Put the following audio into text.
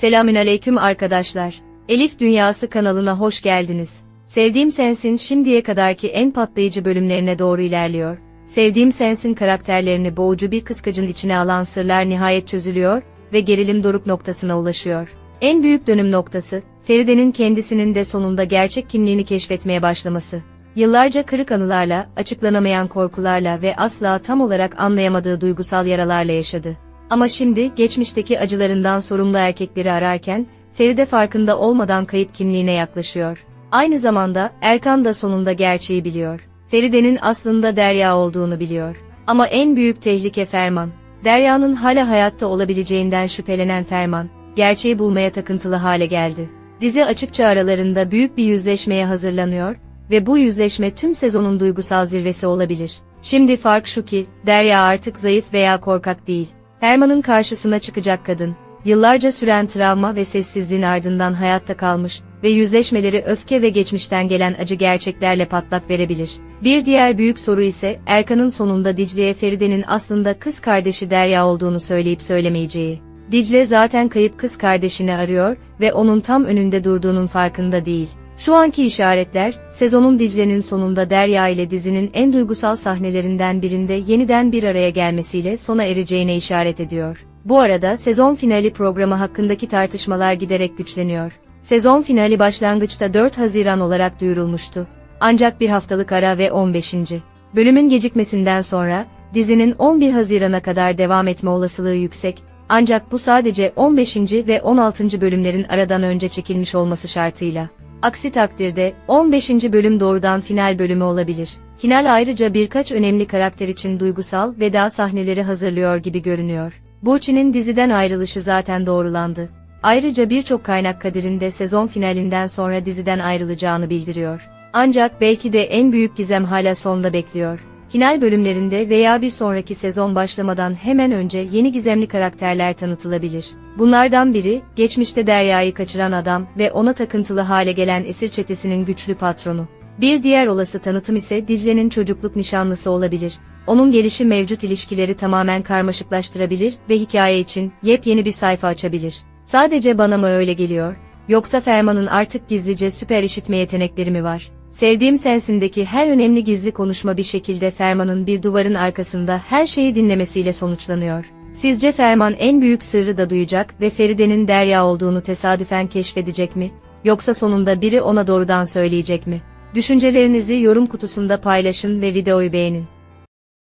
Selamünaleyküm arkadaşlar. Elif Dünyası kanalına hoş geldiniz. Sevdiğim Sensin şimdiye kadarki en patlayıcı bölümlerine doğru ilerliyor. Sevdiğim Sensin karakterlerini boğucu bir kıskacın içine alan sırlar nihayet çözülüyor ve gerilim doruk noktasına ulaşıyor. En büyük dönüm noktası, Feride'nin kendisinin de sonunda gerçek kimliğini keşfetmeye başlaması. Yıllarca kırık anılarla, açıklanamayan korkularla ve asla tam olarak anlayamadığı duygusal yaralarla yaşadı. Ama şimdi geçmişteki acılarından sorumlu erkekleri ararken, Feride farkında olmadan kayıp kimliğine yaklaşıyor. Aynı zamanda Erkan da sonunda gerçeği biliyor. Feride'nin aslında Derya olduğunu biliyor. Ama en büyük tehlike Ferman. Derya'nın hala hayatta olabileceğinden şüphelenen Ferman, gerçeği bulmaya takıntılı hale geldi. Dizi açıkça aralarında büyük bir yüzleşmeye hazırlanıyor ve bu yüzleşme tüm sezonun duygusal zirvesi olabilir. Şimdi fark şu ki, Derya artık zayıf veya korkak değil. Ferman'ın karşısına çıkacak kadın, yıllarca süren travma ve sessizliğin ardından hayatta kalmış ve yüzleşmeleri öfke ve geçmişten gelen acı gerçeklerle patlak verebilir. Bir diğer büyük soru ise Erkan'ın sonunda Dicle'ye Feride'nin aslında kız kardeşi Derya olduğunu söyleyip söylemeyeceği. Dicle zaten kayıp kız kardeşini arıyor ve onun tam önünde durduğunun farkında değil. Şu anki işaretler, sezonun Dicle'nin sonunda Derya ile dizinin en duygusal sahnelerinden birinde yeniden bir araya gelmesiyle sona ereceğine işaret ediyor. Bu arada sezon finali programı hakkındaki tartışmalar giderek güçleniyor. Sezon finali başlangıçta 4 Haziran olarak duyurulmuştu. Ancak bir haftalık ara ve 15. bölümün gecikmesinden sonra, dizinin 11 Haziran'a kadar devam etme olasılığı yüksek. Ancak bu sadece 15. ve 16. bölümlerin aradan önce çekilmiş olması şartıyla. Aksi takdirde, 15. bölüm doğrudan final bölümü olabilir. Final ayrıca birkaç önemli karakter için duygusal veda sahneleri hazırlıyor gibi görünüyor. Burçin'in diziden ayrılışı zaten doğrulandı. Ayrıca birçok kaynak Kadir'in de sezon finalinden sonra diziden ayrılacağını bildiriyor. Ancak belki de en büyük gizem hala sonda bekliyor. Final bölümlerinde veya bir sonraki sezon başlamadan hemen önce yeni gizemli karakterler tanıtılabilir. Bunlardan biri, geçmişte Derya'yı kaçıran adam ve ona takıntılı hale gelen esir çetesinin güçlü patronu. Bir diğer olası tanıtım ise Dicle'nin çocukluk nişanlısı olabilir. Onun gelişi mevcut ilişkileri tamamen karmaşıklaştırabilir ve hikaye için yepyeni bir sayfa açabilir. Sadece bana mı öyle geliyor, yoksa Ferman'ın artık gizlice süper işitme yetenekleri mi var? Sevdiğim Sensin'deki her önemli gizli konuşma bir şekilde Ferman'ın bir duvarın arkasında her şeyi dinlemesiyle sonuçlanıyor. Sizce Ferman en büyük sırrı da duyacak ve Feride'nin Derya olduğunu tesadüfen keşfedecek mi? Yoksa sonunda biri ona doğrudan söyleyecek mi? Düşüncelerinizi yorum kutusunda paylaşın ve videoyu beğenin.